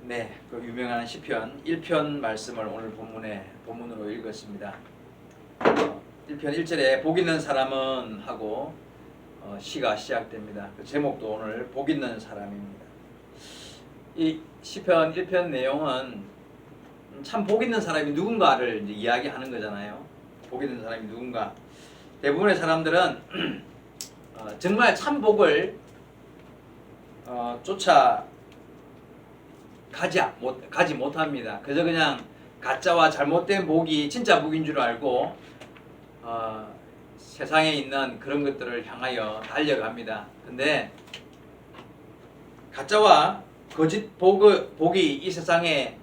네, 그 유명한 시편 1편 말씀을 오늘 본문으로 읽었습니다. 1편 1절에 복 있는 사람은 하고 시가 시작됩니다. 그 제목도 오늘 복 있는 사람입니다. 이 시편 1편 내용은 참 복 있는 사람이 누군가를 이제 이야기하는 거잖아요. 복 있는 사람이 누군가. 대부분의 사람들은 정말 참 복을 쫓아 가지 못합니다. 그저 그냥 가짜와 잘못된 복이 진짜 복인 줄 알고 세상에 있는 그런 것들을 향하여 달려갑니다. 근데 가짜와 거짓 복이 이 세상에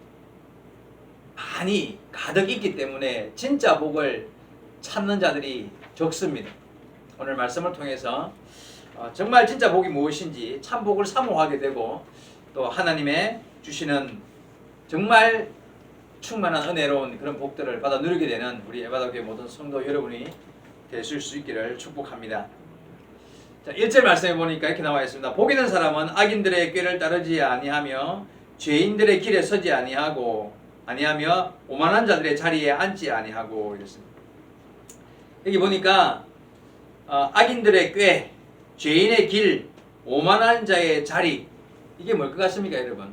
많이 가득 있기 때문에 진짜 복을 찾는 자들이 적습니다. 오늘 말씀을 통해서 정말 진짜 복이 무엇인지 참 복을 사모하게 되고 또 하나님의 주시는 정말 충만한 은혜로운 그런 복들을 받아 누리게 되는 우리 에바더교회 모든 성도 여러분이 되실 수 있기를 축복합니다. 자, 1절 말씀해 보니까 이렇게 나와 있습니다. 복 있는 사람은 악인들의 꾀를 따르지 아니하며 죄인들의 길에 서지 아니하며 오만한 자들의 자리에 앉지 아니하고 이랬습니다. 여기 보니까 악인들의 꾀, 죄인의 길, 오만한 자의 자리, 이게 뭘 것 같습니까, 여러분?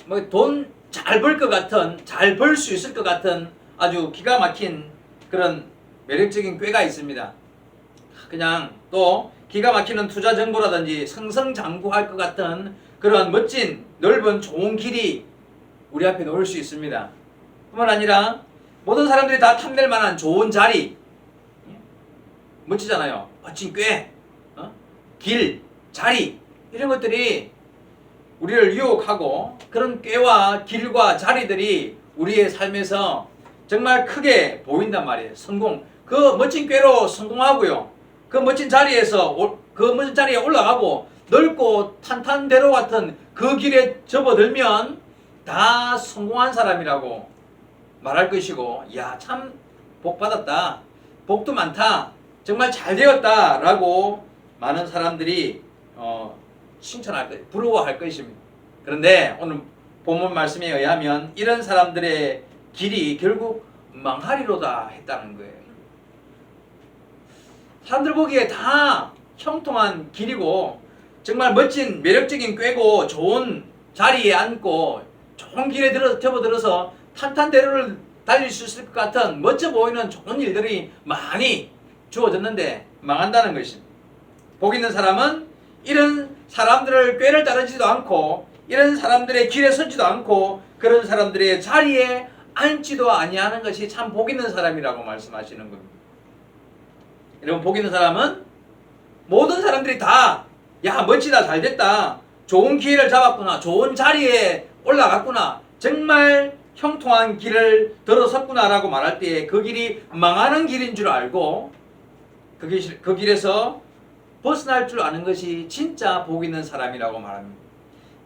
뭐 돈 잘 벌 것 같은, 잘 벌 수 있을 것 같은 아주 기가 막힌 그런 매력적인 꾀가 있습니다. 그냥 또 기가 막히는 투자 정보라든지 승승장구할 것 같은 그런 멋진 넓은 좋은 길이 우리 앞에 놓을 수 있습니다. 뿐만 아니라 모든 사람들이 다 탐낼 만한 좋은 자리, 멋지잖아요. 멋진 꾀, 길, 자리, 이런 것들이 우리를 유혹하고 그런 꾀와 길과 자리들이 우리의 삶에서 정말 크게 보인단 말이에요. 성공, 그 멋진 꾀로 성공하고요. 그 멋진 자리에서 그 멋진 자리에 올라가고 넓고 탄탄대로 같은 그 길에 접어들면 다 성공한 사람이라고 말할 것이고, 야, 참 복 받았다, 복도 많다, 정말 잘 되었다 라고 많은 사람들이 칭찬할 것, 부러워할 것입니다. 그런데 오늘 본문 말씀에 의하면 이런 사람들의 길이 결국 망하리로다 했다는 거예요. 사람들 보기에 다 형통한 길이고 정말 멋진 매력적인 꾀고 좋은 자리에 앉고 좋은 길에 접어들어서 탄탄대로를 달릴 수 있을 것 같은 멋져 보이는 좋은 일들이 많이 주어졌는데 망한다는 것입니다. 복 있는 사람은 이런 사람들을 꾀를 따르지도 않고 이런 사람들의 길에 서지도 않고 그런 사람들의 자리에 앉지도 아니하는 것이 참 복 있는 사람이라고 말씀하시는 겁니다. 여러분, 복 있는 사람은 모든 사람들이 다, 야, 멋지다, 잘됐다, 좋은 기회를 잡았구나, 좋은 자리에 올라갔구나, 정말 형통한 길을 들어섰구나 라고 말할 때 그 길이 망하는 길인 줄 알고 그 길에서 벗어날 줄 아는 것이 진짜 복 있는 사람이라고 말합니다.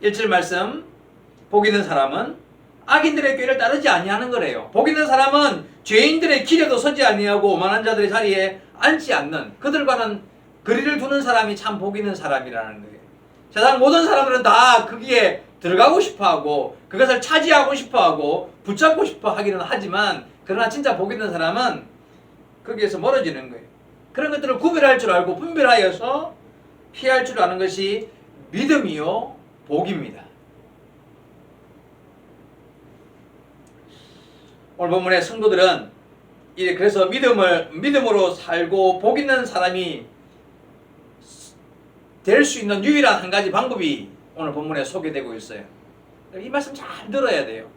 1절 말씀, 복 있는 사람은 악인들의 꾀를 따르지 아니하는 거래요. 복 있는 사람은 죄인들의 길에도 서지 아니하고 오만한 자들의 자리에 앉지 않는, 그들과는 거리를 두는 사람이 참 복 있는 사람이라는 거예요. 세상 모든 사람들은 다 거기에 들어가고 싶어하고 그것을 차지하고 싶어하고 붙잡고 싶어 하기는 하지만, 그러나 진짜 복 있는 사람은 거기에서 멀어지는 거예요. 그런 것들을 구별할 줄 알고 분별하여서 피할 줄 아는 것이 믿음이요 복입니다. 오늘 본문의 성도들은 그래서 믿음으로 살고 복 있는 사람이 될 수 있는 유일한 한 가지 방법이 오늘 본문에 소개되고 있어요. 이 말씀 잘 들어야 돼요.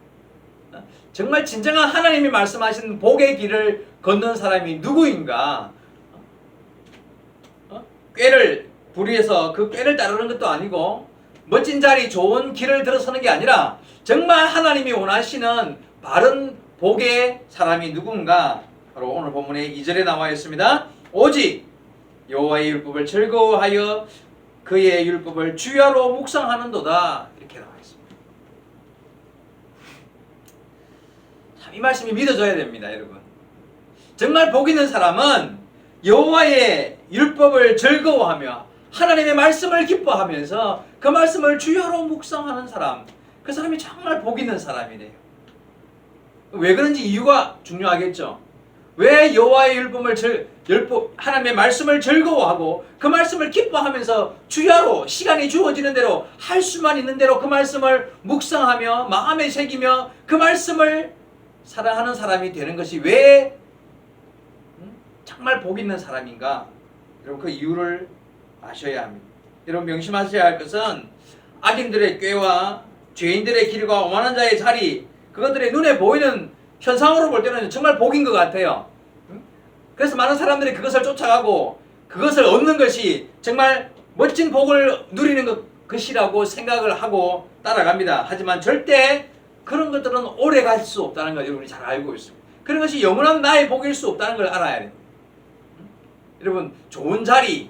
정말 진정한 하나님이 말씀하신 복의 길을 걷는 사람이 누구인가? 꾀를 부리해서 그 꾀를 따르는 것도 아니고 멋진 자리 좋은 길을 들어서는 게 아니라 정말 하나님이 원하시는 바른 복의 사람이 누군가? 바로 오늘 본문의 2절에 나와 있습니다. 오직 여호와의 율법을 즐거워하여 그의 율법을 주야로 묵상하는도다, 이렇게 나와 있습니다. 참, 이 말씀이 믿어져야 됩니다, 여러분. 정말 복 있는 사람은 여호와의 율법을 즐거워하며 하나님의 말씀을 기뻐하면서 그 말씀을 주야로 묵상하는 사람, 그 사람이 정말 복 있는 사람이래요. 왜 그런지 이유가 중요하겠죠. 왜 여호와의 하나님의 말씀을 즐거워하고 그 말씀을 기뻐하면서 주야로 시간이 주어지는 대로 할 수만 있는 대로 그 말씀을 묵상하며 마음에 새기며 그 말씀을 사랑하는 사람이 되는 것이 왜 정말 복 있는 사람인가? 여러분 그 이유를 아셔야 합니다. 여러분 명심하셔야 할 것은 악인들의 꾀와 죄인들의 길과 오만한 자의 자리, 그것들의 눈에 보이는 현상으로 볼 때는 정말 복인 것 같아요. 그래서 많은 사람들이 그것을 쫓아가고 그것을 얻는 것이 정말 멋진 복을 누리는 것이라고 생각을 하고 따라갑니다. 하지만 절대 그런 것들은 오래 갈 수 없다는 걸 여러분이 잘 알고 있습니다. 그런 것이 영원한 나의 복일 수 없다는 걸 알아야 됩니다. 여러분 좋은 자리,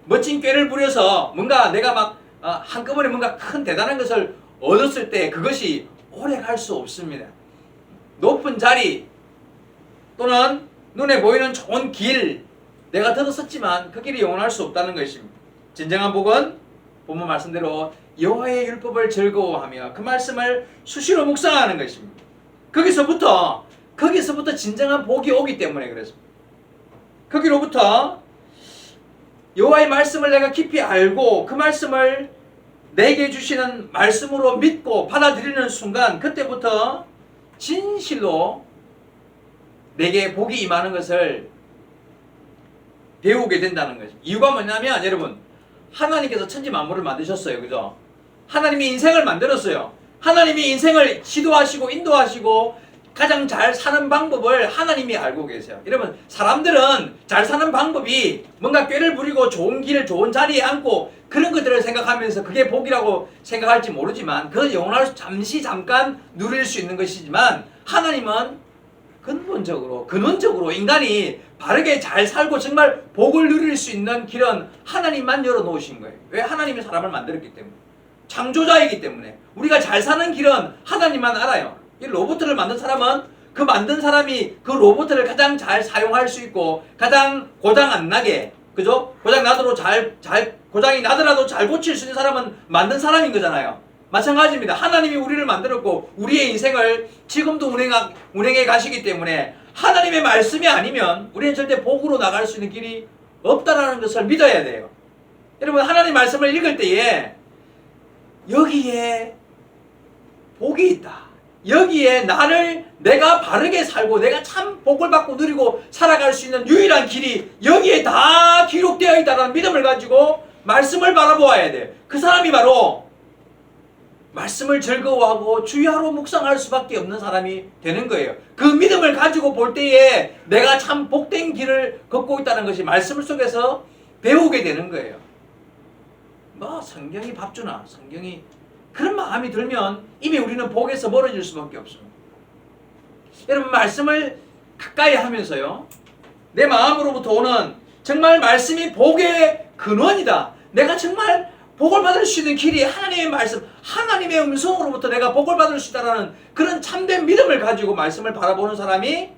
멋진 꾀를 부려서 뭔가 내가 막 한꺼번에 뭔가 큰 대단한 것을 얻었을 때 그것이 오래 갈 수 없습니다. 높은 자리 또는 눈에 보이는 좋은 길, 내가 들었었지만 그 길이 영원할 수 없다는 것입니다. 진정한 복은 본문 말씀대로 여호와의 율법을 즐거워하며 그 말씀을 수시로 묵상하는 것입니다. 거기서부터 진정한 복이 오기 때문에 그렇습니다. 거기로부터 여호와의 말씀을 내가 깊이 알고 그 말씀을 내게 주시는 말씀으로 믿고 받아들이는 순간 그때부터 진실로 내게 복이 임하는 것을 배우게 된다는 거죠. 이유가 뭐냐면 여러분 하나님께서 천지 만물을 만드셨어요. 그죠? 하나님이 인생을 만들었어요. 하나님이 인생을 지도하시고 인도하시고 가장 잘 사는 방법을 하나님이 알고 계세요. 여러분 사람들은 잘 사는 방법이 뭔가 꾀를 부리고 좋은 길, 좋은 자리에 앉고 그런 것들을 생각하면서 그게 복이라고 생각할지 모르지만 그 영원할 잠깐 누릴 수 있는 것이지만 하나님은 근원적으로 인간이 바르게 잘 살고 정말 복을 누릴 수 있는 길은 하나님만 열어놓으신 거예요. 왜? 하나님이 사람을 만들었기 때문에. 창조자이기 때문에. 우리가 잘 사는 길은 하나님만 알아요. 이 로봇을 만든 사람은 그 만든 사람이 그 로봇을 가장 잘 사용할 수 있고 가장 고장 안 나게, 그죠? 고장이 나더라도 잘 고칠 수 있는 사람은 만든 사람인 거잖아요. 마찬가지입니다. 하나님이 우리를 만들었고 우리의 인생을 지금도 운행해 가시기 때문에 하나님의 말씀이 아니면 우리는 절대 복으로 나갈 수 있는 길이 없다라는 것을 믿어야 돼요. 여러분 하나님 말씀을 읽을 때에 여기에 복이 있다. 여기에 내가 바르게 살고 내가 참 복을 받고 누리고 살아갈 수 있는 유일한 길이 여기에 다 기록되어 있다는 믿음을 가지고 말씀을 바라보아야 돼요. 그 사람이 바로 말씀을 즐거워하고 주야로 묵상할 수밖에 없는 사람이 되는 거예요. 그 믿음을 가지고 볼 때에 내가 참 복된 길을 걷고 있다는 것이 말씀 속에서 배우게 되는 거예요. 성경이 밥 주나 성경이 그런 마음이 들면 이미 우리는 복에서 멀어질 수밖에 없습니다. 여러분 말씀을 가까이 하면서요 내 마음으로부터 오는 정말 말씀이 복의 근원이다. 내가 정말 복을 받을 수 있는 길이 하나님의 말씀, 하나님의 음성으로부터 내가 복을 받을 수 있다는 그런 참된 믿음을 가지고 말씀을 바라보는 사람이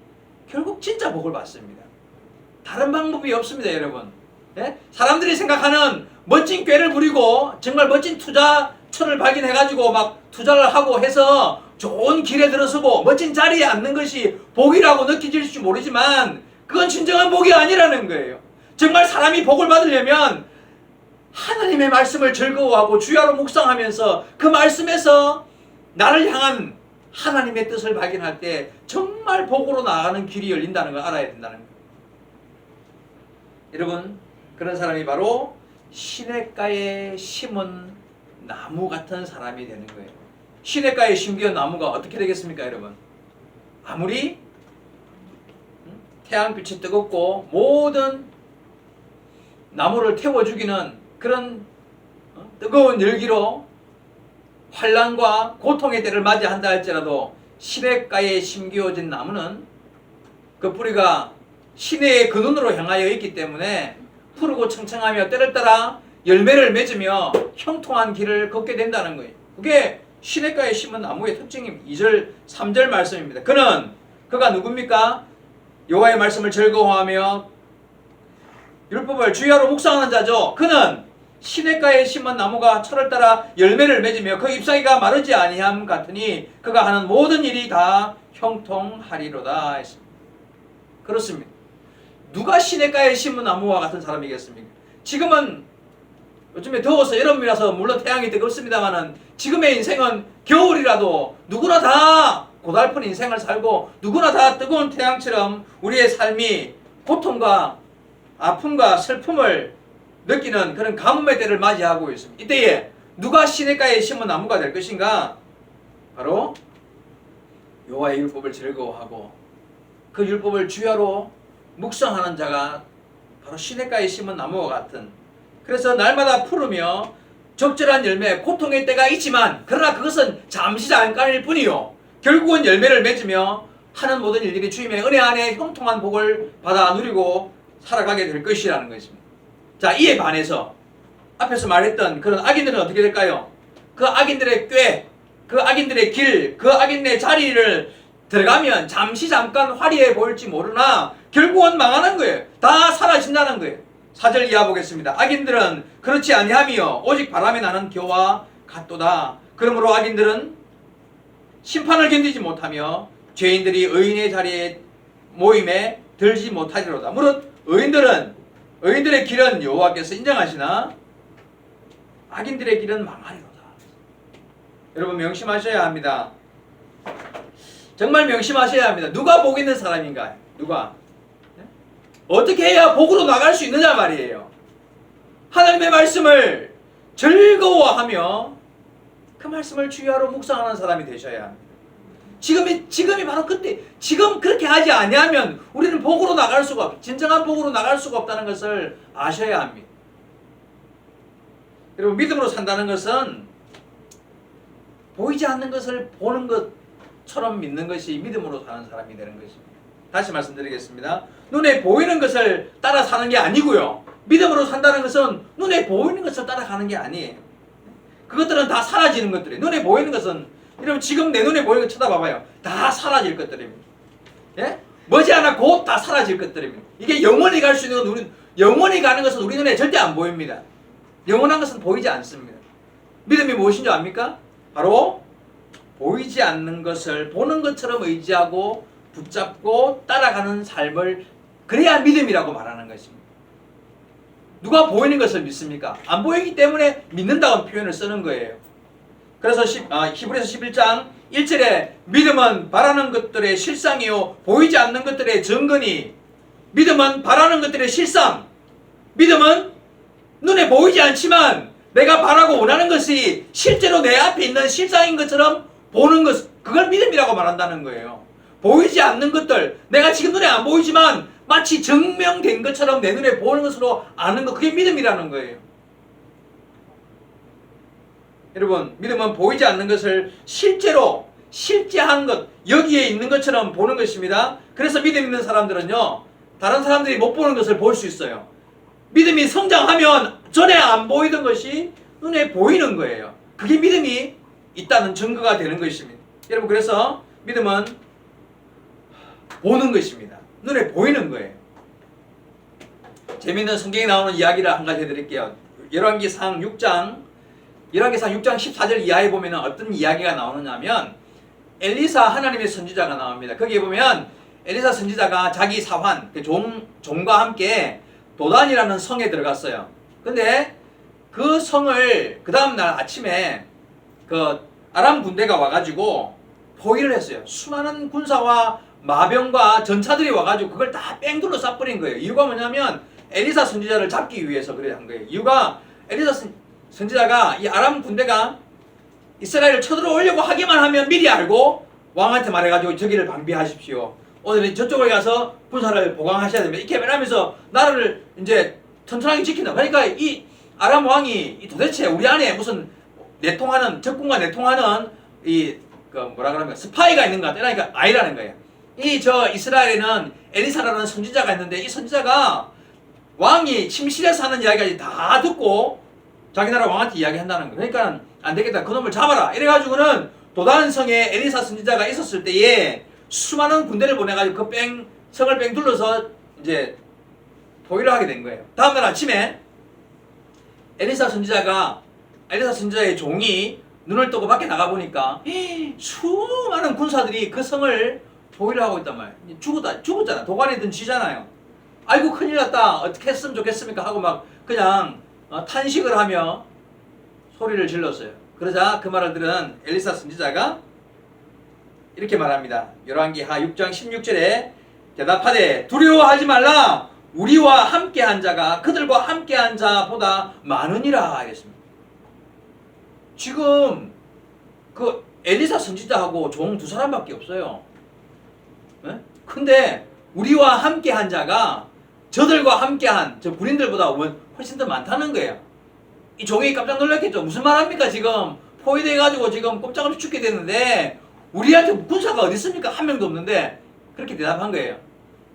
결국 진짜 복을 받습니다. 다른 방법이 없습니다, 여러분. 예? 사람들이 생각하는 멋진 꾀를 부리고 정말 멋진 투자처를 발견해가지고 막 투자를 하고 해서 좋은 길에 들어서고 멋진 자리에 앉는 것이 복이라고 느껴질지 모르지만 그건 진정한 복이 아니라는 거예요. 정말 사람이 복을 받으려면 하나님의 말씀을 즐거워하고 주야로 묵상하면서 그 말씀에서 나를 향한 하나님의 뜻을 발견할 때 정말 복으로 나아가는 길이 열린다는 걸 알아야 된다는 거예요. 여러분 그런 사람이 바로 시냇가에 심은 나무 같은 사람이 되는 거예요. 시냇가에 심기운 나무가 어떻게 되겠습니까, 여러분? 아무리 태양빛이 뜨겁고 모든 나무를 태워 죽이는 그런 뜨거운 열기로 환난과 고통의 때를 맞이한다 할지라도 시냇가에 심기어진 나무는 그 뿌리가 시내의 근원으로 향하여 있기 때문에 푸르고 청청하며 때를 따라 열매를 맺으며 형통한 길을 걷게 된다는 거예요. 그게 시냇가에 심은 나무의 특징입니다. 2절 3절 말씀입니다. 그가 누굽니까? 여호와의 말씀을 즐거워하며 율법을 주의하러 묵상하는 자죠. 그는 시냇가에 심은 나무가 철을 따라 열매를 맺으며 그 잎사귀가 마르지 아니함 같으니 그가 하는 모든 일이 다 형통하리로다 했습니다. 그렇습니다. 누가 시냇가에 심은 나무와 같은 사람이겠습니까? 지금은 요즘에 더워서 여름이라서 물론 태양이 뜨겁습니다만은 지금의 인생은 겨울이라도 누구나 다 고달픈 인생을 살고 누구나 다 뜨거운 태양처럼 우리의 삶이 고통과 아픔과 슬픔을 느끼는 그런 가뭄의 때를 맞이하고 있습니다. 이때에 누가 시냇가에 심은 나무가 될 것인가? 바로 여호와의 율법을 즐거워하고 그 율법을 주야로 묵상하는 자가 바로 시냇가에 심은 나무와 같은, 그래서 날마다 푸르며 적절한 열매, 고통의 때가 있지만 그러나 그것은 잠시 잠깐일 뿐이요 결국은 열매를 맺으며 하는 모든 일들이 주님의 은혜 안에 형통한 복을 받아 누리고 살아가게 될 것이라는 것입니다. 자, 이에 반해서 앞에서 말했던 그런 악인들은 어떻게 될까요? 그 악인들의 꾀, 그 악인들의 길, 그 악인의 자리를 들어가면 잠시 잠깐 화려해 보일지 모르나 결국은 망하는 거예요. 다 사라진다는 거예요. 4절 이하 보겠습니다. 악인들은 그렇지 아니하며 오직 바람에 나는 겨와 같도다. 그러므로 악인들은 심판을 견디지 못하며 죄인들이 의인의 자리에 모임에 들지 못하리로다. 물론 의인들의 길은 여호와께서 인정하시나 악인들의 길은 망하리로다. 여러분 명심하셔야 합니다. 정말 명심하셔야 합니다. 누가 복 있는 사람인가요? 누가? 어떻게 해야 복으로 나갈 수 있느냐 말이에요. 하나님의 말씀을 즐거워하며 그 말씀을 주의하러 묵상하는 사람이 되셔야 합니다. 지금이 바로 그때, 지금 그렇게 하지 아니하면 우리는 복으로 나갈 수가 없, 진정한 복으로 나갈 수가 없다는 것을 아셔야 합니다. 여러분 믿음으로 산다는 것은 보이지 않는 것을 보는 것처럼 믿는 것이 믿음으로 사는 사람이 되는 것입니다. 다시 말씀드리겠습니다. 눈에 보이는 것을 따라 사는 게 아니고요. 믿음으로 산다는 것은 눈에 보이는 것을 따라가는 게 아니에요. 그것들은 다 사라지는 것들이에요. 눈에 보이는 것은, 여러분 지금 내 눈에 보이는 거 쳐다봐봐요. 다 사라질 것들입니다. 예? 머지않아 곧 다 사라질 것들입니다. 이게 영원히 갈 수 있는 건 영원히 가는 것은 우리 눈에 절대 안 보입니다. 영원한 것은 보이지 않습니다. 믿음이 무엇인 줄 압니까? 바로 보이지 않는 것을 보는 것처럼 의지하고 붙잡고 따라가는 삶을, 그래야 믿음이라고 말하는 것입니다. 누가 보이는 것을 믿습니까? 안 보이기 때문에 믿는다는 표현을 쓰는 거예요. 그래서 히브리서 11장 1절에 믿음은 바라는 것들의 실상이요 보이지 않는 것들의 증거니, 믿음은 바라는 것들의 실상, 믿음은 눈에 보이지 않지만 내가 바라고 원하는 것이 실제로 내 앞에 있는 실상인 것처럼 보는 것, 그걸 믿음이라고 말한다는 거예요. 보이지 않는 것들, 내가 지금 눈에 안 보이지만 마치 증명된 것처럼 내 눈에 보이는 것으로 아는 것, 그게 믿음이라는 거예요. 여러분, 믿음은 보이지 않는 것을 실제로 실제한 것, 여기에 있는 것처럼 보는 것입니다. 그래서 믿음 있는 사람들은요, 다른 사람들이 못 보는 것을 볼 수 있어요. 믿음이 성장하면 전에 안 보이던 것이 눈에 보이는 거예요. 그게 믿음이 있다는 증거가 되는 것입니다. 여러분, 그래서 믿음은 보는 것입니다. 눈에 보이는 거예요. 재미있는 성경에 나오는 이야기를 한 가지 해드릴게요. 열왕기상 6장 14절 이하에 보면 어떤 이야기가 나오느냐면, 엘리사 하나님의 선지자가 나옵니다. 거기에 보면 엘리사 선지자가 자기 사환, 종과 함께 도단이라는 성에 들어갔어요. 근데 그 성을 그 다음날 아침에 그 아람 군대가 와가지고 포위를 했어요. 수많은 군사와 마병과 전차들이 와가지고 그걸 다 뺑둘러 쏴버린 거예요. 이유가 뭐냐면 엘리사 선지자를 잡기 위해서 그래 한 거예요. 이유가 엘리사 선지자가 이 아람 군대가 이스라엘을 쳐들어오려고 하기만 하면 미리 알고 왕한테 말해가지고 저기를 방비하십시오. 오늘은 저쪽에 가서 군사를 보강하셔야 됩니다. 이렇게 말하면서 나라를 이제 튼튼하게 지킨다. 그러니까 이 아람 왕이 도대체 우리 안에 무슨 내통하는, 적군과 내통하는 뭐라 그러면 스파이가 있는 것 같아. 그러니까 아니라는 거예요. 이스라엘에는 엘리사라는 선지자가 있는데 이 선지자가 왕이 침실에서 하는 이야기까지 다 듣고 자기 나라 왕한테 이야기한다는 거예요. 그러니까 안 되겠다. 그놈을 잡아라. 이래가지고는 도단성에 엘리사 선지자가 있었을 때에 수많은 군대를 보내가지고 그 성을 뺑 둘러서 이제 포위를 하게 된 거예요. 다음날 아침에 엘리사 선지자의 종이 눈을 뜨고 밖에 나가보니까 수많은 군사들이 그 성을 포위를 하고 있단 말이에요. 죽었잖아. 도관이든 쥐잖아요. 아이고 큰일 났다. 어떻게 했으면 좋겠습니까? 하고 막 그냥 탄식을 하며 소리를 질렀어요. 그러자 그 말을 들은 엘리사 선지자가 이렇게 말합니다. 열왕기하 6장 16절에 대답하되 두려워하지 말라. 우리와 함께한 자가 그들과 함께한 자보다 많으니라 하겠습니다. 지금 그 엘리사 선지자하고 종 두 사람밖에 없어요. 네? 근데 우리와 함께한 자가 저들과 함께한 저 군인들보다 훨씬 더 많다는 거예요. 이 종이 깜짝 놀랐겠죠. 무슨 말합니까? 지금 포위돼가지고 지금 꼼짝없이 죽게 됐는데 우리한테 군사가 어디 있습니까? 한 명도 없는데 그렇게 대답한 거예요.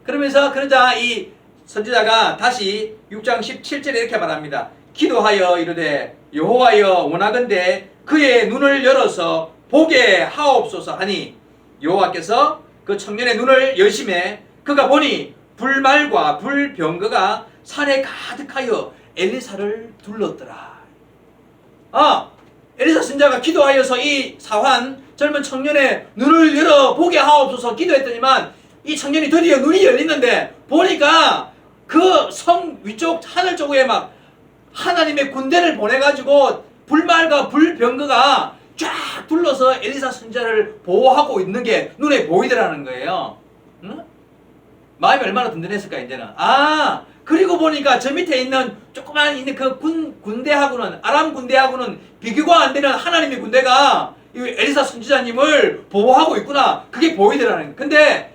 그러자 이 선지자가 다시 6장 17절에 이렇게 말합니다. 기도하여 이르되 여호와여 원하건대 그의 눈을 열어서 보게 하옵소서 하니 여호와께서 그 청년의 눈을 여심해 그가 보니 불말과 불병거가 산에 가득하여 엘리사를 둘렀더라. 엘리사 선지자가 기도하여서 이 사환 젊은 청년의 눈을 열어 보게 하옵소서 기도했더니만 이 청년이 드디어 눈이 열리는데 보니까 그 성 위쪽 하늘 쪽에 막 하나님의 군대를 보내가지고 불말과 불병거가 쫙 둘러서 엘리사 선지자를 보호하고 있는 게 눈에 보이더라는 거예요. 응? 마음이 얼마나 든든했을까 이제는. 그리고 보니까 저 밑에 있는 조그만 있는 그 군대하고는 아람 군대하고는 비교가 안 되는 하나님의 군대가 이 엘리사 선지자님을 보호하고 있구나. 그게 보이더라는 거예요. 근데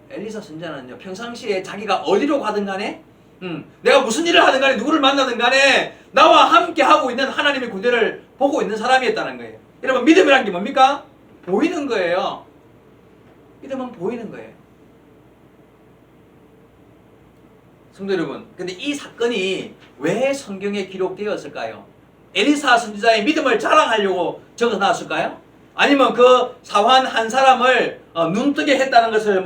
엘리사 선지자는요 평상시에 자기가 어디로 가든 간에 내가 무슨 일을 하든 간에 누구를 만나든 간에 나와 함께 하고 있는 하나님의 군대를 보고 있는 사람이었다는 거예요. 여러분 믿음이란 게 뭡니까? 보이는 거예요. 믿음은 보이는 거예요. 성도 여러분, 근데 이 사건이 왜 성경에 기록되었을까요? 엘리사 선지자의 믿음을 자랑하려고 적어놨을까요? 아니면 그 사환 한 사람을 눈뜨게 했다는 것을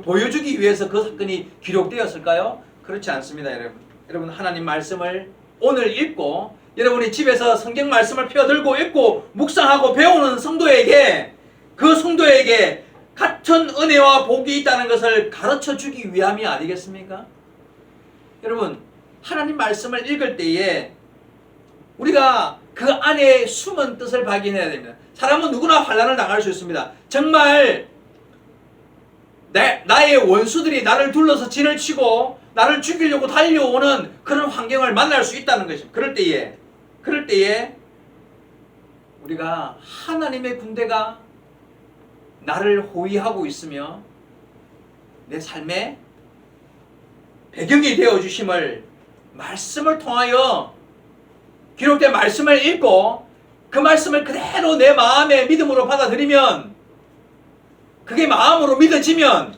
보여주기 위해서 그 사건이 기록되었을까요? 그렇지 않습니다, 여러분. 여러분 하나님 말씀을 오늘 읽고 여러분이 집에서 성경 말씀을 펴들고 읽고 묵상하고 배우는 성도에게 그 성도에게 같은 은혜와 복이 있다는 것을 가르쳐 주기 위함이 아니겠습니까? 여러분 하나님 말씀을 읽을 때에 우리가 그 안에 숨은 뜻을 발견해야 됩니다. 사람은 누구나 환난을 당할 수 있습니다. 정말 나의 원수들이 나를 둘러서 진을 치고 나를 죽이려고 달려오는 그런 환경을 만날 수 있다는 것입니다. 그럴 때에 우리가 하나님의 군대가 나를 호위하고 있으며 내 삶의 배경이 되어주심을 말씀을 통하여 기록된 말씀을 읽고 그 말씀을 그대로 내 마음의 믿음으로 받아들이면 그게 마음으로 믿어지면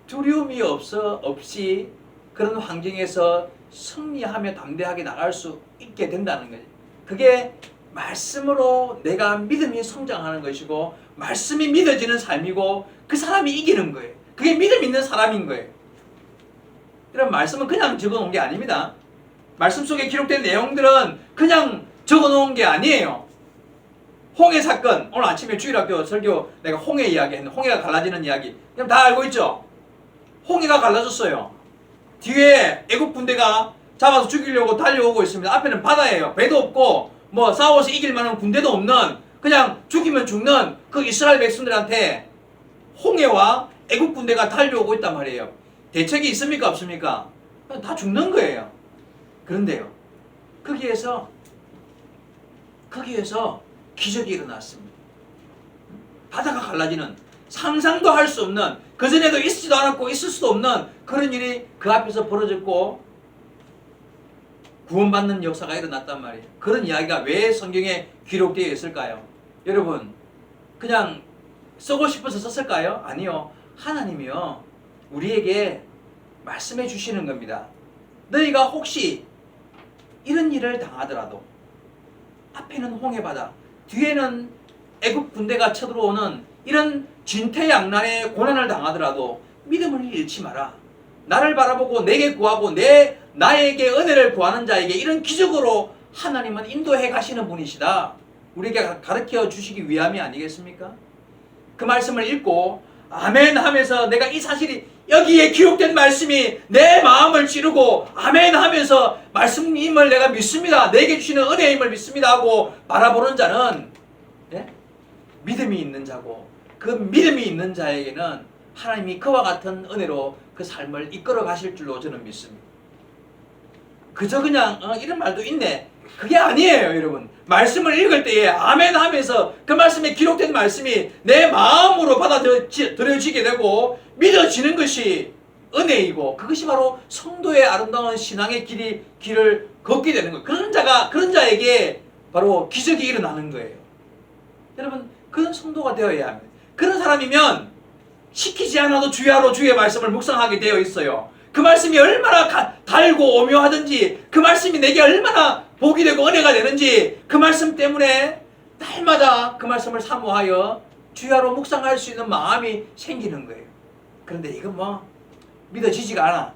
두려움이 없이 그런 환경에서 승리하며 담대하게 나갈 수 있게 된다는 거죠. 그게 말씀으로 내가 믿음이 성장하는 것이고 말씀이 믿어지는 삶이고 그 사람이 이기는 거예요. 그게 믿음 있는 사람인 거예요. 이런 말씀은 그냥 적어놓은 게 아닙니다. 말씀 속에 기록된 내용들은 그냥 적어놓은 게 아니에요. 홍해 사건, 오늘 아침에 주일학교 설교 내가 홍해 이야기 했는데 홍해가 갈라지는 이야기 그럼 다 알고 있죠? 홍해가 갈라졌어요. 뒤에 애국 군대가 잡아서 죽이려고 달려오고 있습니다. 앞에는 바다예요. 배도 없고 싸워서 이길 만한 군대도 없는 그냥 죽이면 죽는 그 이스라엘 백성들한테 홍해와 애국 군대가 달려오고 있단 말이에요. 대책이 있습니까? 없습니까? 다 죽는 거예요. 그런데요. 거기에서 기적이 일어났습니다. 바다가 갈라지는 상상도 할 수 없는 그전에도 있지도 않았고 있을 수도 없는 그런 일이 그 앞에서 벌어졌고 구원받는 역사가 일어났단 말이에요. 그런 이야기가 왜 성경에 기록되어 있을까요? 여러분 그냥 쓰고 싶어서 썼을까요? 아니요. 하나님이요 우리에게 말씀해 주시는 겁니다. 너희가 혹시 이런 일을 당하더라도 앞에는 홍해바다 뒤에는 애국 군대가 쳐들어오는 이런 진퇴양난의 고난을 당하더라도 믿음을 잃지 마라. 나를 바라보고 내게 구하고 나에게 은혜를 구하는 자에게 이런 기적으로 하나님은 인도해 가시는 분이시다. 우리에게 가르쳐 주시기 위함이 아니겠습니까? 그 말씀을 읽고 아멘 하면서 내가 이 사실이 여기에 기록된 말씀이 내 마음을 찌르고 아멘 하면서 말씀임을 내가 믿습니다. 내게 주시는 은혜임을 믿습니다 하고 바라보는 자는 믿음이 있는 자고 그 믿음이 있는 자에게는 하나님이 그와 같은 은혜로 그 삶을 이끌어 가실 줄로 저는 믿습니다. 그저 그냥 이런 말도 있네. 그게 아니에요, 여러분. 말씀을 읽을 때에 아멘 하면서 그 말씀에 기록된 말씀이 내 마음으로 받아들여지게 되고 믿어지는 것이 은혜이고 그것이 바로 성도의 아름다운 신앙의 길을 걷게 되는 거예요. 그런 자에게 바로 기적이 일어나는 거예요. 여러분, 그런 성도가 되어야 합니다. 그런 사람이면 시키지 않아도 주야로 주의 말씀을 묵상하게 되어 있어요. 그 말씀이 얼마나 달고 오묘하든지 그 말씀이 내게 얼마나 복이 되고 은혜가 되는지 그 말씀 때문에 날마다 그 말씀을 사모하여 주야로 묵상할 수 있는 마음이 생기는 거예요. 그런데 이건 믿어지지가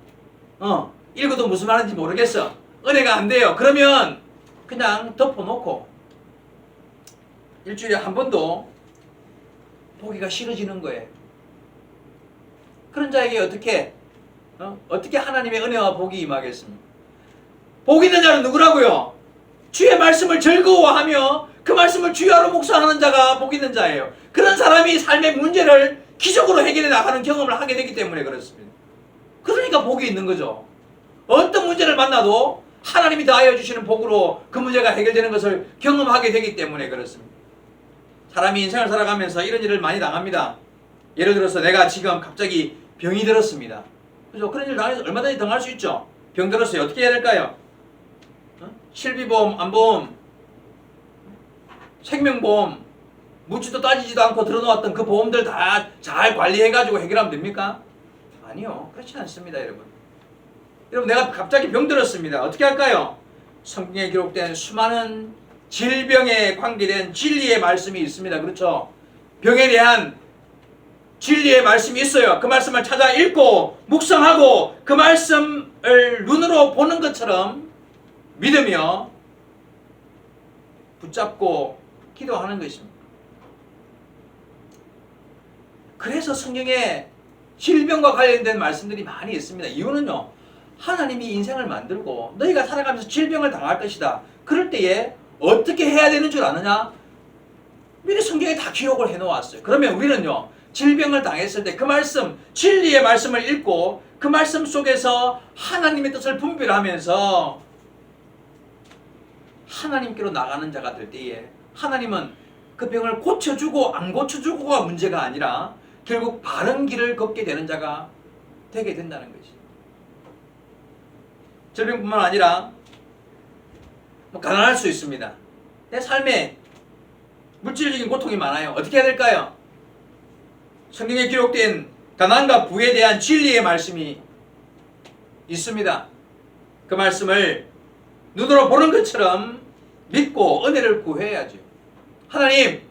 않아. 읽어도 무슨 말인지 모르겠어. 은혜가 안 돼요. 그러면 그냥 덮어놓고 일주일에 한 번도 보기가 싫어지는 거예요. 그런 자에게 어떻게 하나님의 은혜와 복이 임하겠습니까? 복 있는 자는 누구라고요? 주의 말씀을 즐거워하며 그 말씀을 주야로 묵상하는 자가 복 있는 자예요. 그런 사람이 삶의 문제를 기적으로 해결해 나가는 경험을 하게 되기 때문에 그렇습니다. 그러니까 복이 있는 거죠. 어떤 문제를 만나도 하나님이 다하여 주시는 복으로 그 문제가 해결되는 것을 경험하게 되기 때문에 그렇습니다. 사람이 인생을 살아가면서 이런 일을 많이 당합니다. 예를 들어서 내가 지금 갑자기 병이 들었습니다. 그죠? 그런 일 당해서 얼마든지 당할 수 있죠. 병 들었어요. 어떻게 해야 될까요? 실비보험, 안보험, 생명보험, 묻지도 따지지도 않고 들어놓았던 그 보험들 다 잘 관리해가지고 해결하면 됩니까? 아니요. 그렇지 않습니다, 여러분. 여러분, 내가 갑자기 병 들었습니다. 어떻게 할까요? 성경에 기록된 수많은 질병에 관계된 진리의 말씀이 있습니다. 그렇죠? 병에 대한 진리의 말씀이 있어요. 그 말씀을 찾아 읽고 묵상하고 그 말씀을 눈으로 보는 것처럼 믿으며 붙잡고 기도하는 것입니다. 그래서 성경에 질병과 관련된 말씀들이 많이 있습니다. 이유는요, 하나님이 인생을 만들고 너희가 살아가면서 질병을 당할 것이다. 그럴 때에 어떻게 해야 되는 줄 아느냐? 미리 성경에 다 기록을 해놓았어요. 그러면 우리는요, 질병을 당했을 때 그 말씀, 진리의 말씀을 읽고 그 말씀 속에서 하나님의 뜻을 분별하면서 하나님께로 나가는 자가 될 때에 하나님은 그 병을 고쳐주고 안 고쳐주고가 문제가 아니라 결국 바른 길을 걷게 되는 자가 되게 된다는 것이. 질병뿐만 아니라 가난할 수 있습니다. 내 삶에 물질적인 고통이 많아요. 어떻게 해야 될까요? 성경에 기록된 가난과 부에 대한 진리의 말씀이 있습니다. 그 말씀을 눈으로 보는 것처럼 믿고 은혜를 구해야죠. 하나님,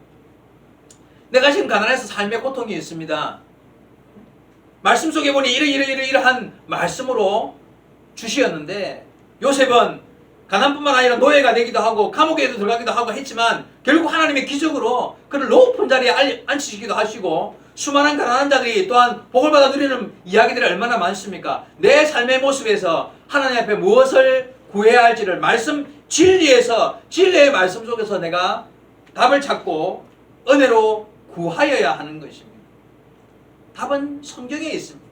내가 지금 가난해서 삶의 고통이 있습니다. 말씀 속에 보니 이러한 말씀으로 주시었는데 요셉은 가난뿐만 아니라 노예가 되기도 하고 감옥에도 들어가기도 하고 했지만 결국 하나님의 기적으로 그를 높은 자리에 앉히시기도 하시고 수많은 가난한 자들이 또한 복을 받아 누리는 이야기들이 얼마나 많습니까? 내 삶의 모습에서 하나님 앞에 무엇을 구해야 할지를 진리의 말씀 속에서 내가 답을 찾고 은혜로 구하여야 하는 것입니다. 답은 성경에 있습니다.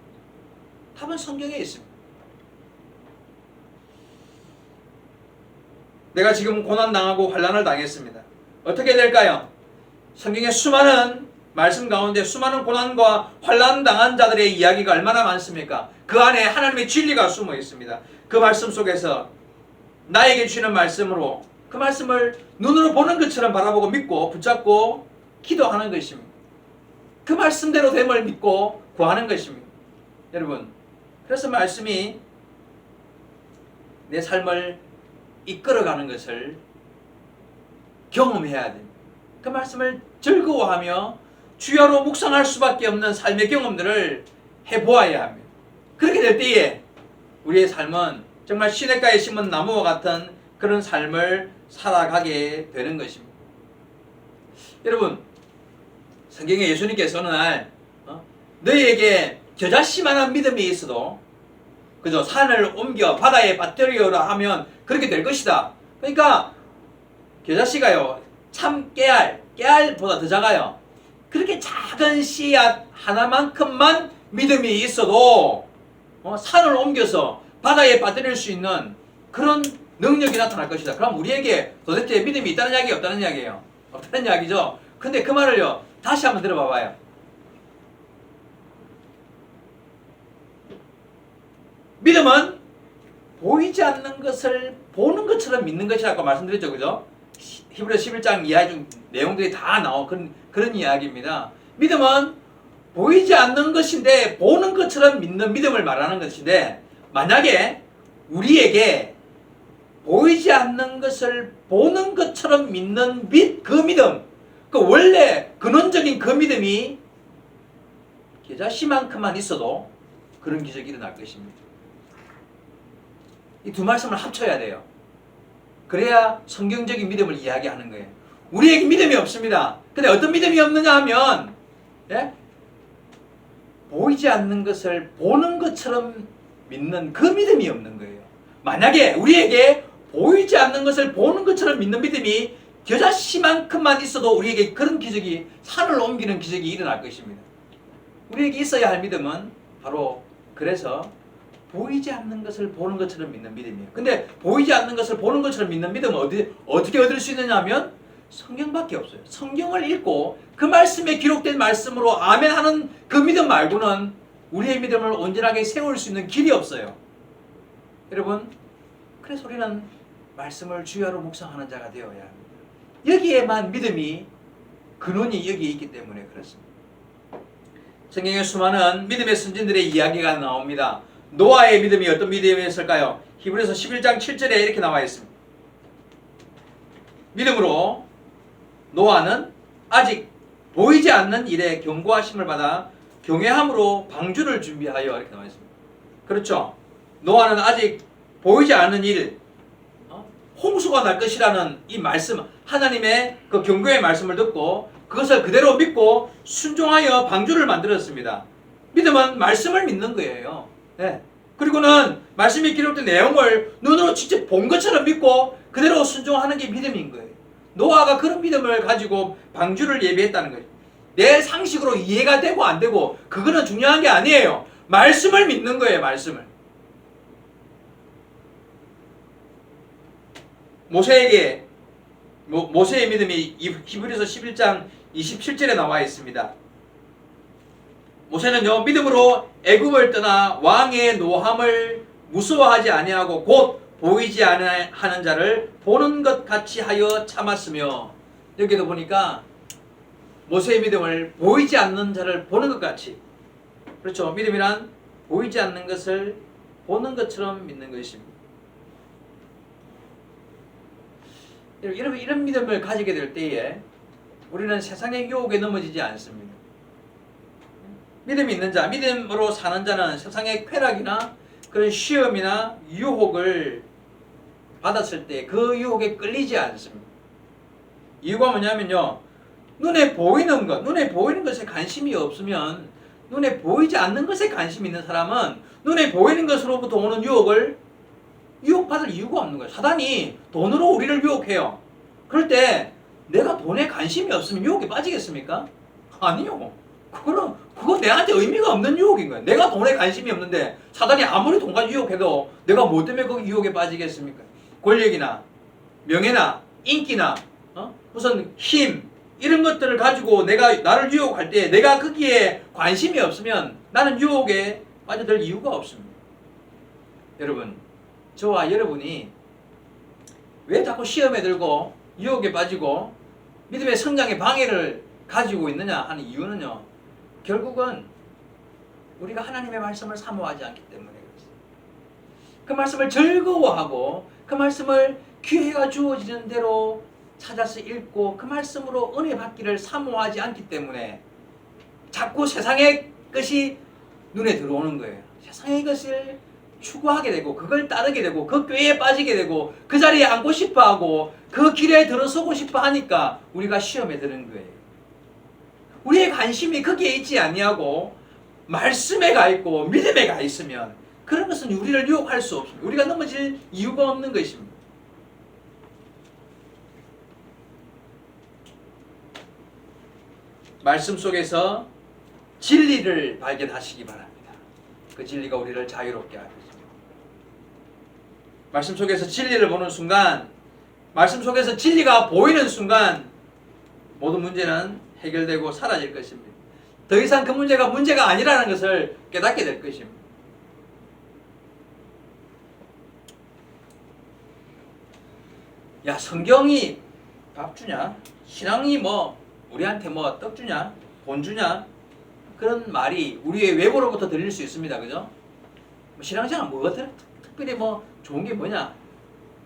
답은 성경에 있습니다. 내가 지금 고난당하고 환난을 당했습니다. 어떻게 될까요? 성경에 수많은 말씀 가운데 수많은 고난과 환난 당한 자들의 이야기가 얼마나 많습니까? 그 안에 하나님의 진리가 숨어 있습니다. 그 말씀 속에서 나에게 주시는 말씀으로 그 말씀을 눈으로 보는 것처럼 바라보고 믿고 붙잡고 기도하는 것입니다. 그 말씀대로 됨을 믿고 구하는 것입니다. 여러분, 그래서 말씀이 내 삶을 이끌어가는 것을 경험해야 됩니다. 그 말씀을 즐거워하며 주야로 묵상할 수밖에 없는 삶의 경험들을 해보아야 합니다. 그렇게 될 때에 우리의 삶은 정말 시냇가에 심은 나무와 같은 그런 삶을 살아가게 되는 것입니다. 여러분, 성경에 예수님께서 어느 날 너희에게 겨자씨만한 믿음이 있어도 그저 산을 옮겨 바다에 빠뜨리라 하면 그렇게 될 것이다. 그러니까 겨자씨가요, 참 깨알보다 더 작아요. 그렇게 작은 씨앗 하나만큼만 믿음이 있어도 산을 옮겨서 바다에 빠뜨릴 수 있는 그런 능력이 나타날 것이다. 그럼 우리에게 도대체 믿음이 있다는 이야기 없다는 이야기예요? 없다는 이야기죠. 근데 그 말을요, 다시 한번 들어봐봐요. 믿음은 보이지 않는 것을 보는 것처럼 믿는 것이라고 말씀드렸죠. 그죠? 히브리서 11장 이하의 좀 내용들이 다 나온 그런 이야기입니다. 믿음은 보이지 않는 것인데 보는 것처럼 믿는 믿음을 말하는 것인데, 만약에 우리에게 보이지 않는 것을 보는 것처럼 믿는 그 믿음, 그 원래 근원적인 그 믿음이 겨자씨만큼만 있어도 그런 기적이 일어날 것입니다. 이 두 말씀을 합쳐야 돼요. 그래야 성경적인 믿음을 이야기하는 거예요. 우리에게 믿음이 없습니다. 근데 어떤 믿음이 없느냐 하면, 보이지 않는 것을 보는 것처럼 믿는 그 믿음이 없는 거예요. 만약에 우리에게 보이지 않는 것을 보는 것처럼 믿는 믿음이 겨자씨만큼만 있어도 우리에게 그런 기적이, 산을 옮기는 기적이 일어날 것입니다. 우리에게 있어야 할 믿음은 바로 그래서 보이지 않는 것을 보는 것처럼 믿는 믿음이에요. 근데 보이지 않는 것을 보는 것처럼 믿는 믿음은 어떻게 얻을 수 있느냐 하면 성경밖에 없어요. 성경을 읽고 그 말씀에 기록된 말씀으로 아멘 하는 그 믿음 말고는 우리의 믿음을 온전하게 세울 수 있는 길이 없어요. 여러분, 그래서 우리는 말씀을 주야로 묵상하는 자가 되어야 합니다. 여기에만 믿음이, 근원이 여기에 있기 때문에 그렇습니다. 성경에 수많은 믿음의 선진들의 이야기가 나옵니다. 노아의 믿음이 어떤 믿음이었을까요? 히브리서 11장 7절에 이렇게 나와 있습니다. 믿음으로 노아는 아직 보이지 않는 일에 경고하심을 받아 경외함으로 방주를 준비하여, 이렇게 나와 있습니다. 그렇죠? 노아는 아직 보이지 않는 일, 홍수가 날 것이라는 이 말씀, 하나님의 그 경고의 말씀을 듣고 그것을 그대로 믿고 순종하여 방주를 만들었습니다. 믿음은 말씀을 믿는 거예요. 네. 그리고는 말씀이 기록된 내용을 눈으로 직접 본 것처럼 믿고 그대로 순종하는 게 믿음인 거예요. 노아가 그런 믿음을 가지고 방주를 예비했다는 거예요. 내 상식으로 이해가 되고 안 되고 그거는 중요한 게 아니에요. 말씀을 믿는 거예요. 말씀을. 모세의 믿음이 히브리서 11장 27절에 나와 있습니다. 모세는요, 믿음으로 애굽을 떠나 왕의 노함을 무서워하지 아니하고 곧 보이지 하는 자를 보는 것 같이 하여 참았으며, 여기도 보니까 모세의 믿음을 보이지 않는 자를 보는 것 같이, 그렇죠? 믿음이란 보이지 않는 것을 보는 것처럼 믿는 것입니다. 이런 믿음을 가지게 될 때에 우리는 세상의 유혹에 넘어지지 않습니다. 믿음이 있는 자, 믿음으로 사는 자는 세상의 쾌락이나 그런 시험이나 유혹을 받았을 때 그 유혹에 끌리지 않습니다. 이유가 뭐냐면요, 눈에 보이는 것에 관심이 없으면, 눈에 보이지 않는 것에 관심이 있는 사람은 눈에 보이는 것으로부터 오는 유혹받을 이유가 없는 거예요. 사단이 돈으로 우리를 유혹해요. 그럴 때 내가 돈에 관심이 없으면 유혹에 빠지겠습니까? 아니요. 그거 내한테 의미가 없는 유혹인 거예요. 내가 돈에 관심이 없는데 사단이 아무리 돈까지 유혹해도 내가 뭐 때문에 거기 유혹에 빠지겠습니까? 권력이나 명예나 인기나 무슨 힘, 이런 것들을 가지고 나를 유혹할 때 내가 거기에 관심이 없으면 나는 유혹에 빠져들 이유가 없습니다. 여러분, 저와 여러분이 왜 자꾸 시험에 들고 유혹에 빠지고 믿음의 성장에 방해를 가지고 있느냐 하는 이유는요, 결국은 우리가 하나님의 말씀을 사모하지 않기 때문에 그렇습니다. 그 말씀을 즐거워하고 그 말씀을 기회가 주어지는 대로 찾아서 읽고 그 말씀으로 은혜 받기를 사모하지 않기 때문에 자꾸 세상의 것이 눈에 들어오는 거예요. 세상의 것을 추구하게 되고 그걸 따르게 되고 그 꾀에 빠지게 되고 그 자리에 앉고 싶어하고 그 길에 들어서고 싶어 하니까 우리가 시험에 드는 거예요. 우리의 관심이 거기에 있지 아니하고 말씀에 가 있고 믿음에 가 있으면 그런 것은 우리를 유혹할 수 없습니다. 우리가 넘어질 이유가 없는 것입니다. 말씀 속에서 진리를 발견하시기 바랍니다. 그 진리가 우리를 자유롭게 하겠습니다. 말씀 속에서 진리를 보는 순간, 말씀 속에서 진리가 보이는 순간 모든 문제는 해결되고 사라질 것입니다. 더 이상 그 문제가 아니라는 것을 깨닫게 될 것입니다. 야, 성경이 밥 주냐? 신앙이 우리한테 떡 주냐? 돈 주냐? 그런 말이 우리의 외부로부터 들릴 수 있습니다. 그죠? 신앙생활 특별히 좋은 게 뭐냐?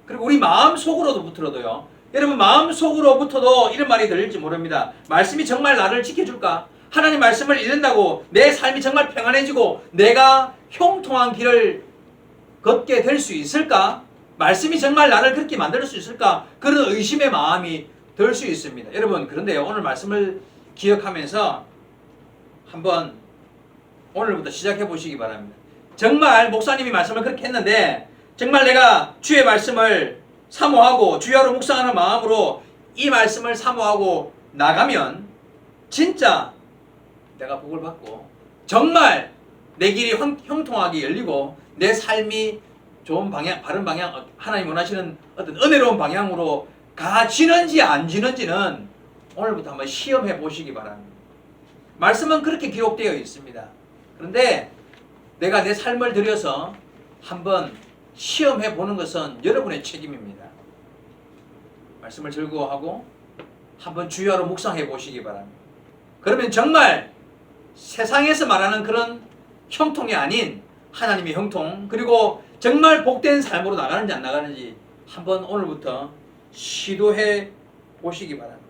그리고 우리 마음 속으로부터도요. 여러분 마음 속으로부터도 이런 말이 들릴지 모릅니다. 말씀이 정말 나를 지켜줄까? 하나님 말씀을 읽는다고 내 삶이 정말 평안해지고 내가 형통한 길을 걷게 될 수 있을까? 말씀이 정말 나를 그렇게 만들 수 있을까? 그런 의심의 마음이 들 수 있습니다. 여러분 그런데요. 오늘 말씀을 기억하면서 한번 오늘부터 시작해 보시기 바랍니다. 정말 목사님이 말씀을 그렇게 했는데 정말 내가 주의 말씀을 사모하고 주야로 묵상하는 마음으로 이 말씀을 사모하고 나가면 진짜 내가 복을 받고 정말 내 길이 형통하게 열리고 내 삶이 좋은 방향, 바른 방향, 하나님 원하시는 어떤 은혜로운 방향으로 가지는지 안 지는지는 오늘부터 한번 시험해 보시기 바랍니다. 말씀은 그렇게 기록되어 있습니다. 그런데 내가 내 삶을 들여서 한번 시험해 보는 것은 여러분의 책임입니다. 말씀을 즐거워하고 한번 주야로 묵상해 보시기 바랍니다. 그러면 정말 세상에서 말하는 그런 형통이 아닌 하나님의 형통, 그리고 정말 복된 삶으로 나가는지 안 나가는지 한번 오늘부터 시도해 보시기 바랍니다.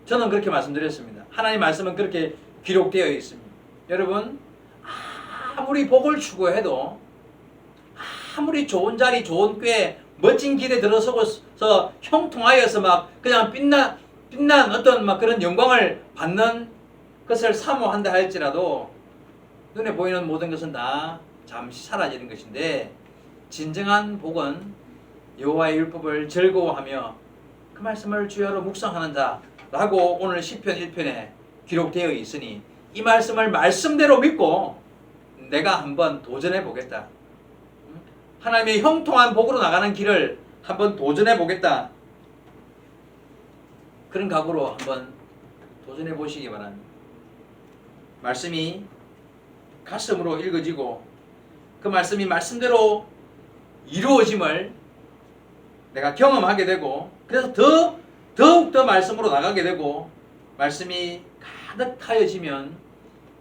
저는 그렇게 말씀드렸습니다. 하나님 말씀은 그렇게 기록되어 있습니다. 여러분 아무리 복을 추구해도 아무리 좋은 자리, 좋은 꾀, 멋진 길에 들어서서 형통하여서 그냥 빛난 어떤 그런 영광을 받는 것을 사모한다 할지라도 눈에 보이는 모든 것은 다 잠시 사라지는 것인데 진정한 복은 여호와의 율법을 즐거워하며 그 말씀을 주야로 묵상하는 자라고 오늘 시편 1편에 기록되어 있으니 이 말씀을 말씀대로 믿고 내가 한번 도전해 보겠다. 하나님의 형통한 복으로 나가는 길을 한번 도전해 보겠다. 그런 각오로 한번 도전해 보시기 바랍니다. 말씀이 가슴으로 읽어지고 그 말씀이 말씀대로 이루어짐을 내가 경험하게 되고 그래서 더욱 더 말씀으로 나가게 되고 말씀이 가득하여지면